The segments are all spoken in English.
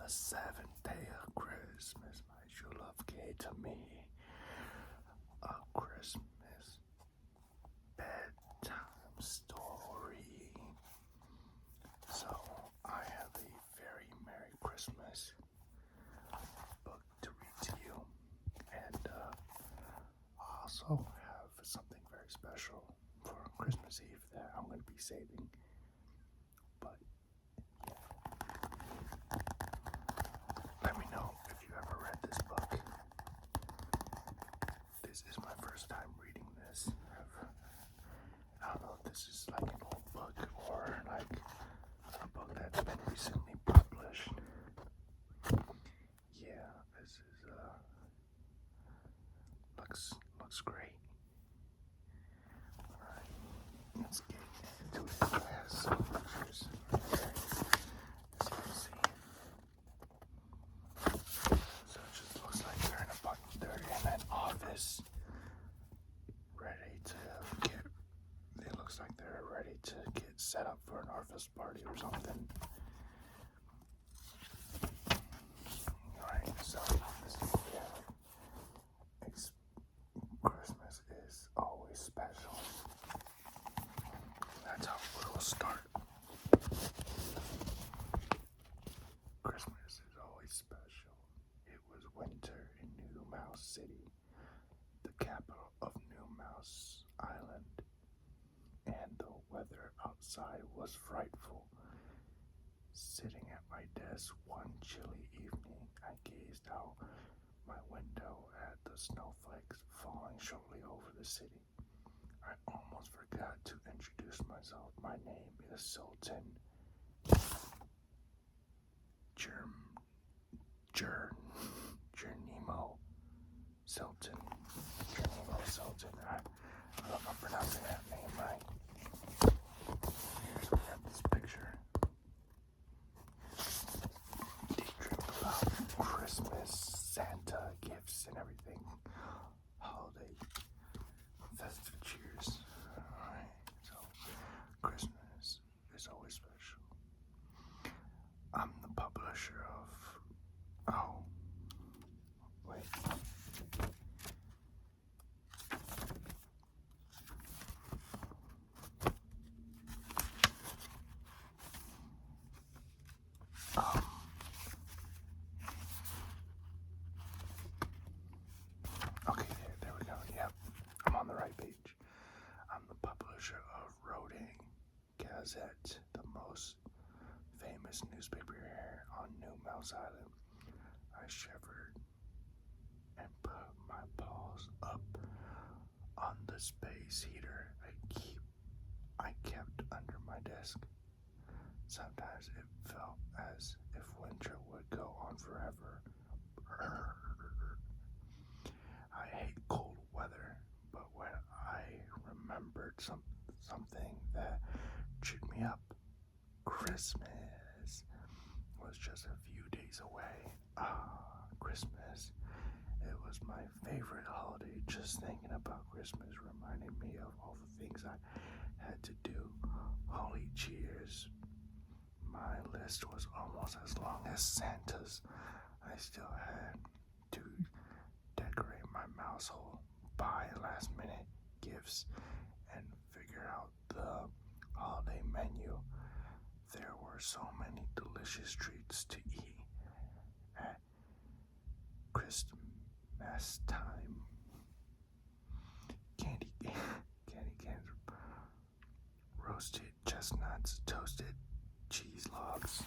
seventh day of Christmas, my true love gave to me a Christmas bedtime story. So I have a very Merry Christmas book to read to you, and I also have something very special for Christmas Eve that I'm going to be saving. But let me know if you ever read this book. This is my first time reading this. I don't know if this is like an old book or like a book that's been recently published. Yeah, this is looks great. Alright, let's get into it. I have some pictures right there, as you can see. So it just looks like they're in an office, ready to get. It looks like they're ready to get set up for an office party or something. Alright, so Christmas is always special. That's how it will start. Christmas is always special. It was winter in New Mouse City, the capital of New Mouse Island, and the weather outside was frightful. Sitting at my desk one chilly evening, I gazed out my window at the snowflakes falling shortly over the city. I almost forgot to introduce myself. My name is Sultan Jernimo Sultan. Jernimo Sultan. I don't know if I'm pronouncing that name right. Here's we have this picture. Daydream about Christmas, Santa, gifts, and everything. Holiday, festive cheers. Alright, so Christmas is always special. I'm the publisher of. Oh, wait. Okay, there we go. Yep, I'm on the right page. I'm the publisher of Roding Gazette, the most famous newspaper here on New Mouse Island. I shivered and put my paws up on the space heater I kept under my desk. Sometimes it felt as if winter would go on forever. I hate cold weather, but when I remembered something that cheered me up, Christmas was just a few days away. Christmas. It was my favorite holiday. Just thinking about Christmas reminded me of all the things I had to do. Holy cheers. My list was almost as long as Santa's. I still had to decorate my mouse hole, buy last minute gifts, and figure out the holiday menu. There were so many delicious treats to eat at Christmas time. Candy canes, roasted chestnuts, toasted cheese logs.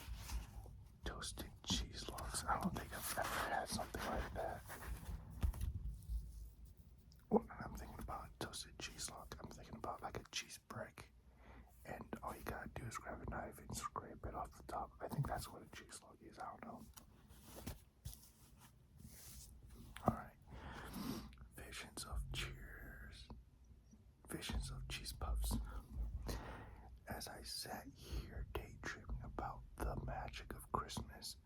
I don't think I've ever had something like that. When I'm thinking about toasted cheese log, I'm thinking about like a cheese brick, and all you gotta do is grab a knife and scrape it off the top. I think that's what a cheese log is. I don't know. Alright. Visions of cheese puffs. As I sat here daydreaming about the magic of Christmas,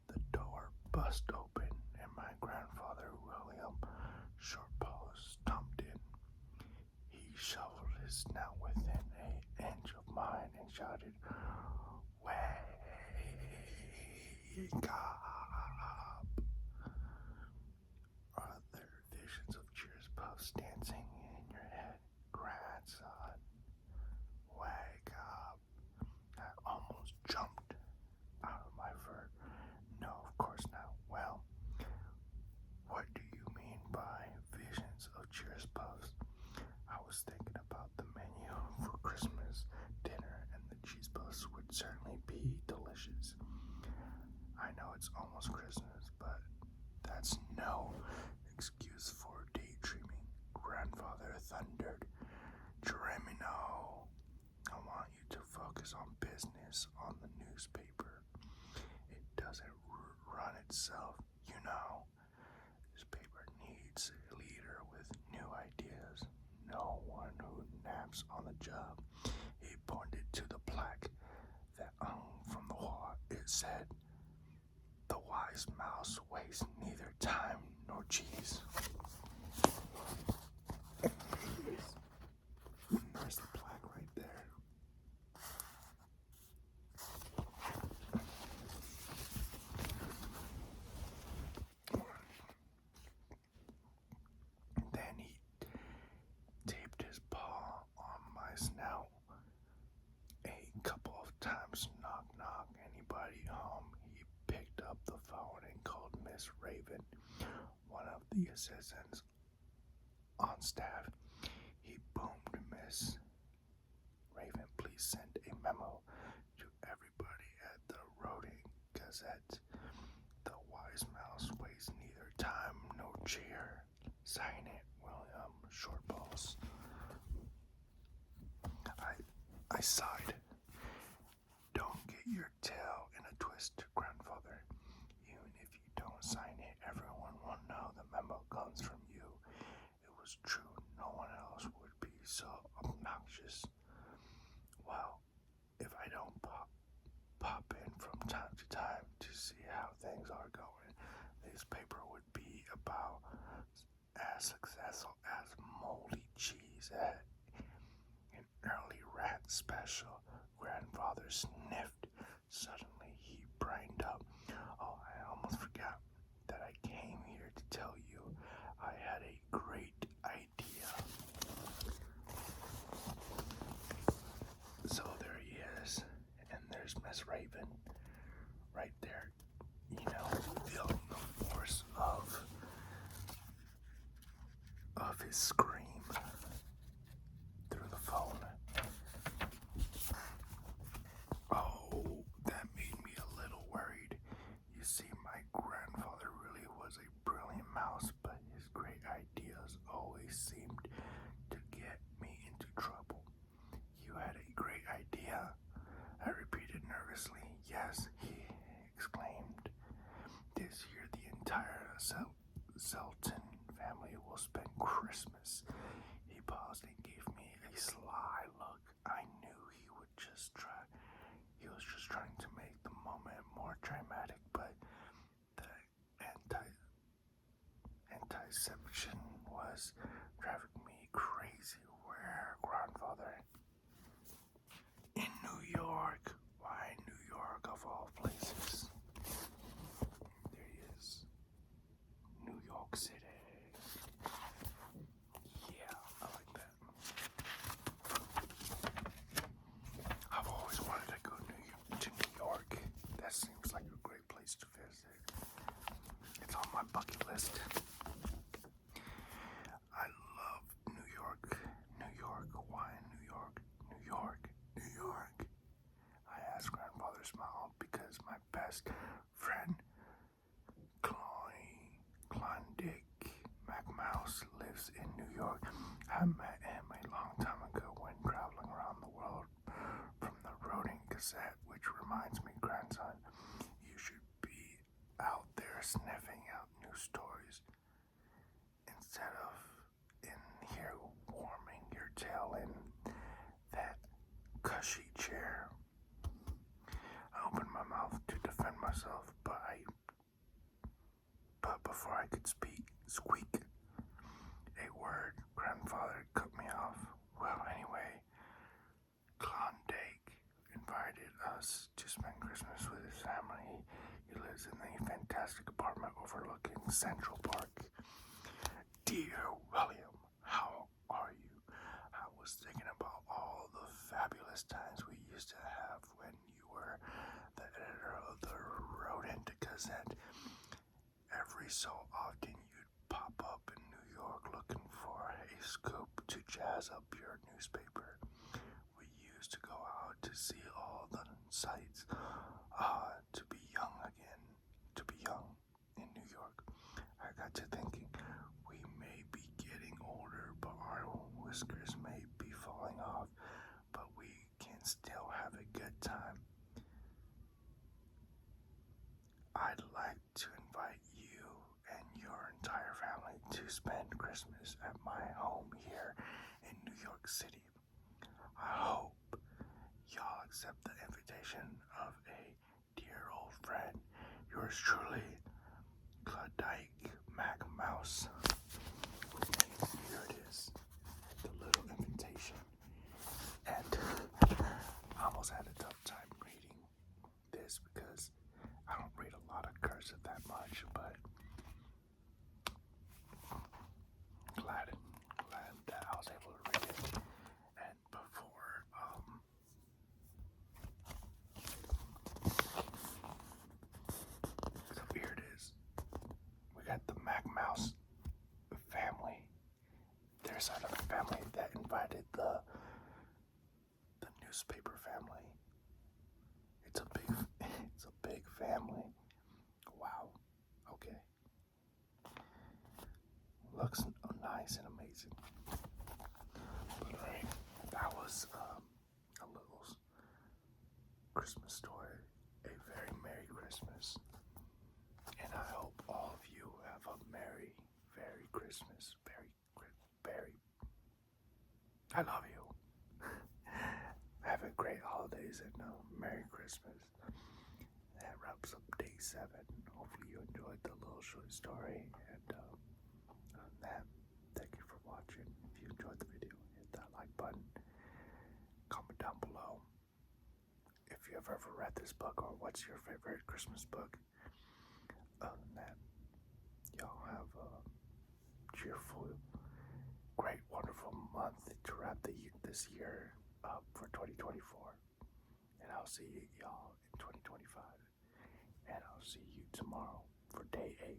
the door bust open and my grandfather, William Shortpaws, stomped in. He shoveled his snout within an inch of mine and shouted, "Way, God!" wishes. I know it's almost Christmas, but that's no excuse for daydreaming. Grandfather thundered. Geronimo, I want you to focus on business on the newspaper. It doesn't run itself, you know. This paper needs a leader with new ideas, no one who naps on the job. He pointed to the plaque that hung from the wall. It said, "The wise mouse wastes neither time nor cheese." There's the plaque right there. Then he taped his paw on my snout a couple of times. Knock, knock. Anybody home? He picked up the phone and called Miss Raven, one of the assistants on staff. He boomed, "Miss Raven, please send a memo to everybody at the Roding Gazette. The wise mouse wastes neither time nor cheer. Sign it, William Shortballs." I sighed. "Don't get your tail in a twist, Grandfather. Even if you don't sign it, everyone will know the memo comes from you." It was true. No one else would be so obnoxious. "Well, if I don't pop in from time to time to see how things are going, this paper would be about as successful as moldy cheese at an early rat special." Grandfather sniffed. Suddenly he brightened up. "Oh, I almost forgot that I came here to tell you I had a great idea." So there he is, and there's Miss Raven right there, feeling the force of his scream through the phone. Oh, that made me a little worried. You see, my grandfather really was a brilliant mouse, but his great ideas always seemed to get me into trouble. "You had a great idea?" I repeated nervously. "Yes," he exclaimed. "This year the entire Selton family will spend Christmas." He paused and gave me a sly look. I knew he was just trying to make the moment more dramatic, but the anticipation was driving me crazy. "Where, Grandfather?" "In New York." "Why New York of all places?" There he is. New York City. Yeah, I like that. I've always wanted to go to New York. That seems like a great place to visit. It's on my bucket list. I love New York. New York. Why New York? New York. New York. I asked. Grandfather smiled. "Because my best friend Klondike McMouse lives in New York. I met him a long time ago when traveling around the world from the Roding Gazette, which reminds me, grandson, you should be out there sniffing out new stories instead of in here warming your tail in that cushy chair." I opened my mouth to defend myself, but before I could squeak a word, Grandfather cut me off. "Well, anyway, Klondike invited us to spend Christmas with his family. He lives in a fantastic apartment overlooking Central Park." "Dear William, how are you? I was thinking about all the fabulous times we used to have when you were the editor of the Rodent Gazette. Every so often you'd pop up in New York looking for a scoop to jazz up your newspaper. We used to go out to see all the sights. to thinking we may be getting older, but our whiskers may be falling off, but we can still have a good time. I'd like to invite you and your entire family to spend Christmas at my home here in New York City. I hope y'all accept the invitation of a dear old friend, yours truly, Klondike Mac Mouse. And here it is, the little invitation. And I almost had a tough time reading this because I don't read a lot of cursive that much, but glad that I was able to read it. And before so here it is. We got the Mac Mouse family. There's another family that invited the newspaper family. It's a big family. Wow. Okay. Looks nice and amazing. But alright, that was a little Christmas story. A very Merry Christmas. And I hope all of you have a Merry Christmas. I love you. Have a great holidays and Merry Christmas. That wraps up day 7. Hopefully you enjoyed the little short story. And other than that, thank you for watching. If you enjoyed the video, hit that like button. Comment down below if you have ever read this book or what's your favorite Christmas book. Other than that, y'all have a cheerful, great, wonderful month to wrap this year up for 2024. And I'll see y'all in 2025. And I'll see you tomorrow for day 8.